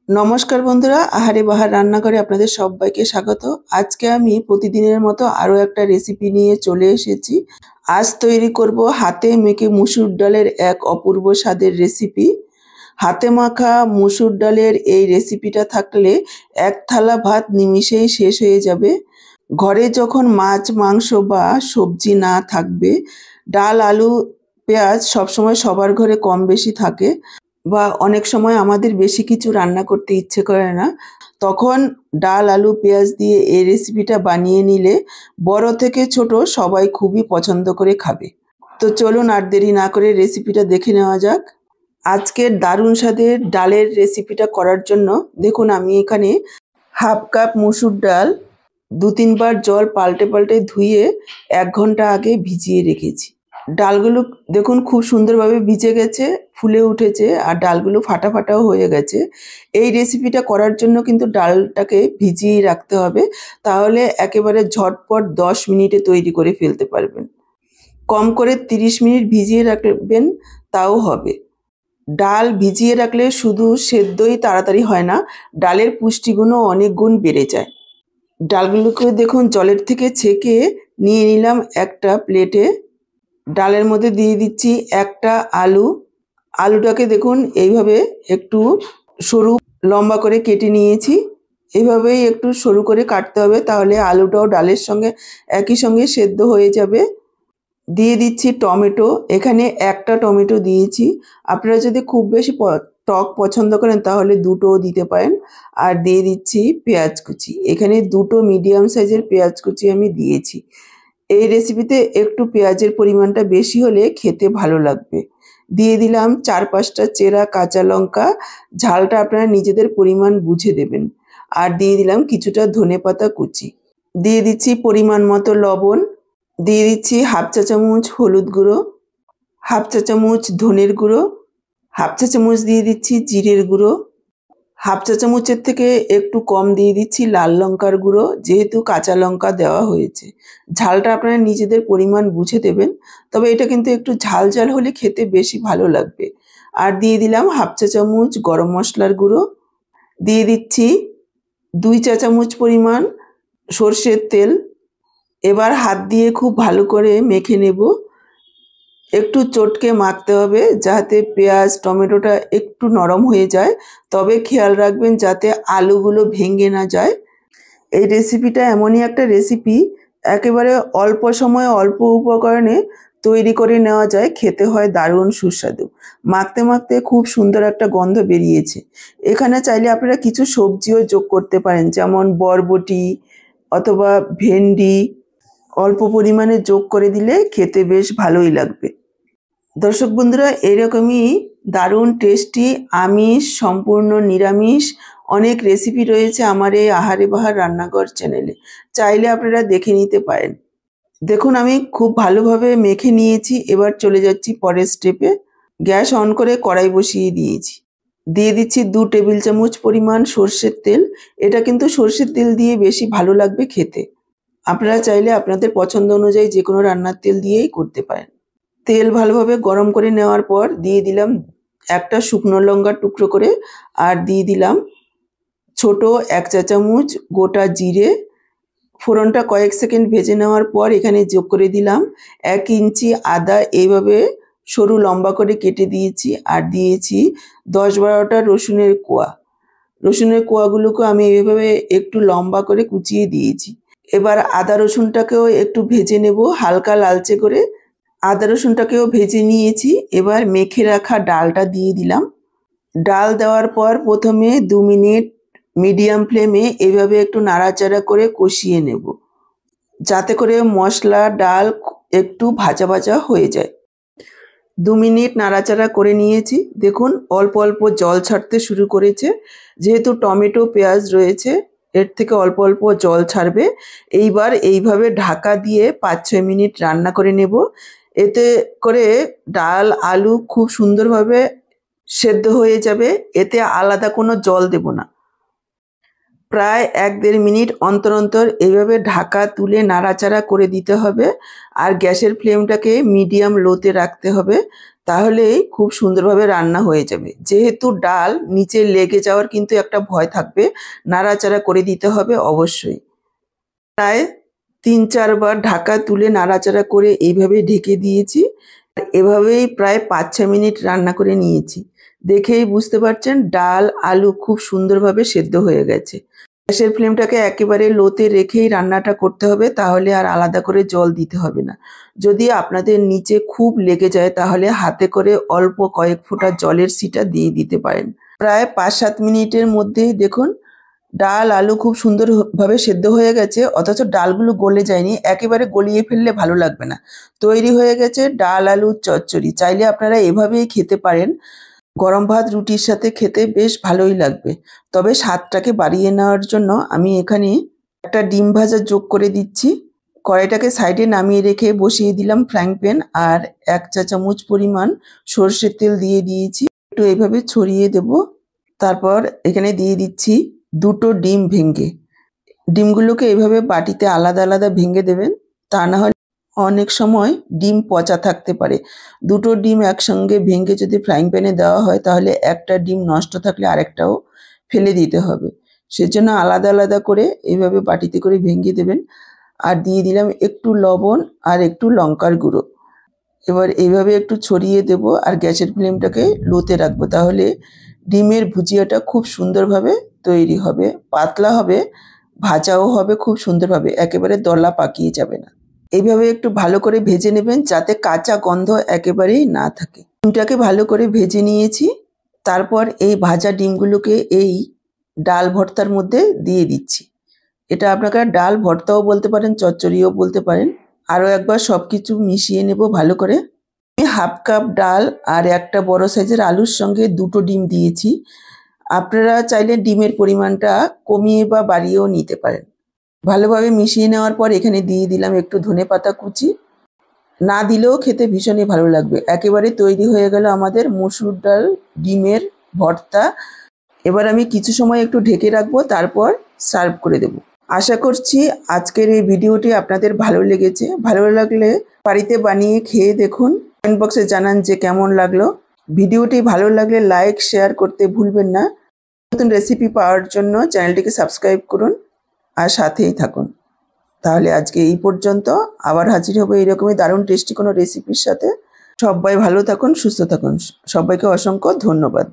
নমস্কার বন্ধুরা, আহারে বাহার রান্নাঘরে আপনাদের সবাইকে স্বাগত। আজকে আমি প্রতিদিনের মতো আরও একটা রেসিপি নিয়ে চলে এসেছি। আজ তৈরি করব হাতে মেখে মুসুর ডালের এক অপূর্ব স্বাদের রেসিপি। হাতে মাখা মুসুর ডালের এই রেসিপিটা থাকলে এক থালা ভাত নিমিষেই শেষ হয়ে যাবে। ঘরে যখন মাছ মাংস বা সবজি না থাকবে, ডাল আলু পেঁয়াজ সবসময় সবার ঘরে কম বেশি থাকে, বা অনেক সময় আমাদের বেশি কিছু রান্না করতে ইচ্ছে করে না, তখন ডাল আলু পেঁয়াজ দিয়ে এই রেসিপিটা বানিয়ে নিলে বড় থেকে ছোট সবাই খুবই পছন্দ করে খাবে। তো চলুন আর দেরি না করে রেসিপিটা দেখে নেওয়া যাক। আজকের দারুণ স্বাদের ডালের রেসিপিটা করার জন্য দেখুন আমি এখানে হাফ কাপ মুসুর ডাল 2-3 বার জল পাল্টে পাল্টে ধুয়ে 1 ঘন্টা আগে ভিজিয়ে রেখেছি। ডালগুলো দেখুন খুব সুন্দরভাবে ভিজে গেছে, ফুলে উঠেছে, আর ডালগুলো ফাটা ফাটাও হয়ে গেছে। এই রেসিপিটা করার জন্য কিন্তু ডালটাকে ভিজিয়ে রাখতে হবে, তাহলে একেবারে ঝটপট 10 মিনিটে তৈরি করে ফেলতে পারবেন। কম করে 30 মিনিট ভিজিয়ে রাখবেন, তাও হবে। ডাল ভিজিয়ে রাখলে শুধু সেদ্ধই তাড়াতাড়ি হয় না, ডালের পুষ্টিগুণও অনেক গুণ বেড়ে যায়। ডালগুলোকে দেখুন জলের থেকে ছেঁকে নিয়ে নিলাম একটা প্লেটে। ডালের মধ্যে দিয়ে দিচ্ছি একটা আলু। আলুটাকে দেখুন এইভাবে একটু সরু লম্বা করে কেটে নিয়েছি। এইভাবেই একটু সরু করে কাটতে হবে, তাহলে আলুটাও ডালের সঙ্গে একই সঙ্গে সেদ্ধ হয়ে যাবে। দিয়ে দিচ্ছি টমেটো, এখানে একটা টমেটো দিয়েছি। আপনারা যদি খুব বেশি টক পছন্দ করেন তাহলে দুটোও দিতে পারেন। আর দিয়ে দিচ্ছি পেঁয়াজ কুচি, এখানে 2টো মিডিয়াম সাইজের পেঁয়াজ কুচি আমি দিয়েছি। এই রেসিপিতে একটু পেঁয়াজের পরিমাণটা বেশি হলে খেতে ভালো লাগবে। দিয়ে দিলাম 4-5টা চেরা কাঁচা লঙ্কা, ঝালটা আপনারা নিজেদের পরিমাণ বুঝে দেবেন। আর দিয়ে দিলাম কিছুটা ধনেপাতা কুচি। দিয়ে দিচ্ছি পরিমাণ মতো লবণ। দিয়ে দিচ্ছি হাফ চা চামচ হলুদ গুঁড়ো, হাফ চা চামচ ধনের গুঁড়ো, হাফ চা চামচ দিয়ে দিচ্ছি জিরের গুঁড়ো, হাফ চা চামচের থেকে একটু কম দিয়ে দিচ্ছি লাল লঙ্কার গুঁড়ো, যেহেতু কাঁচা লঙ্কা দেওয়া হয়েছে। ঝালটা আপনারা নিজেদের পরিমাণ বুঝে দেবেন, তবে এটা কিন্তু একটু ঝাল ঝাল হলে খেতে বেশি ভালো লাগবে। আর দিয়ে দিলাম হাফ চা চামচ গরম মশলার গুঁড়ো। দিয়ে দিচ্ছি 2 চা চামচ পরিমাণ সর্ষের তেল। এবার হাত দিয়ে খুব ভালো করে মেখে নেব। একটু চটকে মাখতে হবে যাতে পেঁয়াজ টমেটোটা একটু নরম হয়ে যায়, তবে খেয়াল রাখবেন যাতে আলুগুলো ভেঙে না যায়। এই রেসিপিটা এমনই একটা রেসিপি, একেবারে অল্প সময়ে অল্প উপকরণে তৈরি করে নেওয়া যায়, খেতে হয় দারুণ সুস্বাদু। মাখতে মাখতে খুব সুন্দর একটা গন্ধ বেরিয়েছে। এখানে চাইলে আপনারা কিছু সবজিও যোগ করতে পারেন, যেমন বরবটি অথবা ভেন্ডি অল্প পরিমাণে যোগ করে দিলে খেতে বেশ ভালোই লাগবে। দর্শক বন্ধুরা, এরকমই দারুণ টেস্টি আমিষ সম্পূর্ণ নিরামিষ অনেক রেসিপি রয়েছে আমার এই আহারে বাহার রান্নাঘর চ্যানেলে, চাইলে আপনারা দেখে নিতে পারেন। দেখুন আমি খুব ভালোভাবে মেখে নিয়েছি। এবার চলে যাচ্ছি পরের স্টেপে। গ্যাস অন করে কড়াই বসিয়ে দিয়েছি। দিয়ে দিচ্ছি 2 টেবিল চামচ পরিমাণ সর্ষের তেল। এটা কিন্তু সর্ষের তেল দিয়ে বেশি ভালো লাগবে খেতে। আপনারা চাইলে আপনাদের পছন্দ অনুযায়ী যে কোনো রান্নার তেল দিয়েই করতে পারেন। তেল ভালোভাবে গরম করে নেওয়ার পর দিয়ে দিলাম একটা শুকনো লঙ্কার টুকরো করে, আর দিয়ে দিলাম ছোট 1 চা চামচ গোটা জিরে। ফোড়নটা কয়েক সেকেন্ড ভেজে নেওয়ার পর এখানে যোগ করে দিলাম 1 ইঞ্চি আদা, এইভাবে সরু লম্বা করে কেটে দিয়েছি। আর দিয়েছি 10-12টা রসুনের কোয়া। রসুনের কোয়াগুলোকে আমি এইভাবে একটু লম্বা করে কুচিয়ে দিয়েছি। এবার আদা রসুনটাকেও একটু ভেজে নেব হালকা লালচে করে। আদা রসুনটাকেও ভেজে নিয়েছি। এবার মেখে রাখা ডালটা দিয়ে দিলাম। ডাল দেওয়ার পর প্রথমে 2 মিনিট মিডিয়াম ফ্লেমে এইভাবে একটু নাড়াচাড়া করে কষিয়ে নেব, যাতে করে মশলা ডাল একটু ভাজা ভাজা হয়ে যায়। 2 মিনিট নাড়াচাড়া করে নিয়েছি। দেখুন অল্প অল্প জল ছাড়তে শুরু করেছে, যেহেতু টমেটো পেঁয়াজ রয়েছে এর থেকে অল্প অল্প জল ছাড়বে। এইবার এইভাবে ঢাকা দিয়ে 5-6 মিনিট রান্না করে নেব। এতে করে ডাল আলু খুব সুন্দরভাবে সেদ্ধ হয়ে যাবে, এতে আলাদা কোনো জল দেব না। প্রায় 1-1.5 মিনিট অন্তর অন্তর এইভাবে ঢাকা তুলে নাড়াচাড়া করে দিতে হবে। আর গ্যাসের ফ্লেমটাকে মিডিয়াম লোতে রাখতে হবে, তাহলেই খুব সুন্দরভাবে রান্না হয়ে যাবে। যেহেতু ডাল নিচে লেগে যাওয়ার কিন্তু একটা ভয় থাকবে, নাড়াচাড়া করে দিতে হবে অবশ্যই। প্রায় 3-4 বার ঢাকা তুলে নাড়াচাড়া করে এইভাবে ঢেকে দিয়েছি। এভাবেই প্রায় 5-6 মিনিট রান্না করে নিয়েছি। দেখেই বুঝতে পারছেন ডাল আলু খুব সুন্দরভাবে সেদ্ধ হয়ে গেছে। গ্যাসের ফ্লেমটাকে একেবারে লোতে রেখেই রান্নাটা করতে হবে, তাহলে আর আলাদা করে জল দিতে হবে না। যদি আপনাদের নিচে খুব লেগে যায় তাহলে হাতে করে অল্প কয়েক ফোঁটা জলের ছিটা দিয়ে দিতে পারেন। প্রায় 5-7 মিনিটের মধ্যেই দেখুন ডাল আলু খুব সুন্দরভাবে সেদ্ধ হয়ে গেছে, অথচ ডালগুলো গলে যায়নি। একেবারে গলিয়ে ফেললে ভালো লাগবে না। তৈরি হয়ে গেছে ডাল আলুর চচ্চড়ি। চাইলে আপনারা এভাবেই খেতে পারেন। গরম ভাত রুটির সাথে খেতে বেশ ভালোই লাগবে। তবে স্বাদটাকে বাড়িয়ে নেওয়ার জন্য আমি এখানে একটা ডিম ভাজা যোগ করে দিচ্ছি। কড়াইটাকে সাইডে নামিয়ে রেখে বসিয়ে দিলাম ফ্রাইং প্যান, আর 1 চা চামচ পরিমাণ সর্ষের তেল দিয়ে দিয়েছি। একটু এইভাবে ছড়িয়ে দেব। তারপর এখানে দিয়ে দিচ্ছি 2টো ডিম ভেঙে। ডিমগুলোকে এইভাবে বাটিতে আলাদা আলাদা ভেঙে দেবেন, তা না হলে অনেক সময় ডিম পচা থাকতে পারে। 2টো ডিম একসঙ্গে ভেঙে যদি ফ্রাইং প্যানে দেওয়া হয় তাহলে একটা ডিম নষ্ট থাকলে আরেকটাও ফেলে দিতে হবে। সেজন্য আলাদা আলাদা করে এইভাবে বাটিতে করে ভেঙে দেবেন। আর দিয়ে দিলাম একটু লবণ আর একটু লঙ্কার গুঁড়ো। এবার এইভাবে একটু ছড়িয়ে দেব আর গ্যাসের ফ্লেমটাকে লোতে রাখবো, তাহলে ডিমের ভুজিয়াটা খুব সুন্দরভাবে তৈরি হবে, পাতলা হবে, ভাজাও হবে খুব সুন্দরভাবে, একেবারে দলা পাকিয়ে যাবে না। এইভাবে একটু ভালো করে ভেজে নেবেন যাতে কাঁচা গন্ধ একেবারেই না থাকে। ডিমটাকে ভালো করে ভেজে নিয়েছি। তারপর এই ভাজা ডিমগুলোকে এই ডাল ভর্তার মধ্যে দিয়ে দিচ্ছি। এটা আপনারা ডাল ভর্তাও বলতে পারেন, চচ্চড়িও বলতে পারেন। আরও একবার সব কিছু মিশিয়ে নেব ভালো করে। আমি 1/2 কাপ ডাল আর একটা বড় সাইজের আলুর সঙ্গে 2টো ডিম দিয়েছি। আপনারা চাইলে ডিমের পরিমাণটা কমিয়ে বা বাড়িয়েও নিতে পারেন। ভালোভাবে মিশিয়ে নেওয়ার পর এখানে দিয়ে দিলাম একটু ধনেপাতা কুচি। না দিলেও খেতে ভীষণই ভালো লাগবে। একেবারে তৈরি হয়ে গেল আমাদের মসুর ডাল ডিমের ভর্তা। এবার আমি কিছু সময় একটু ঢেকে রাখবো, তারপর সার্ভ করে দেব। আশা করছি আজকের এই ভিডিওটি আপনাদের ভালো লেগেছে। ভালো লাগলে বাড়িতে বানিয়ে খেয়ে দেখুন, কমেন্ট বক্সে জানান যে কেমন লাগলো। ভিডিওটি ভালো লাগলে লাইক শেয়ার করতে ভুলবেন না। নতুন রেসিপি পাওয়ার জন্য চ্যানেলটিকে সাবস্ক্রাইব করুন আর সাথেই থাকুন। তাহলে আজকে এই পর্যন্ত, আবার হাজির হবো এইরকমই দারুণ টেস্টি কোনো রেসিপির সাথে। সবাই ভালো থাকুন, সুস্থ থাকুন। সবাইকে অসংখ্য ধন্যবাদ।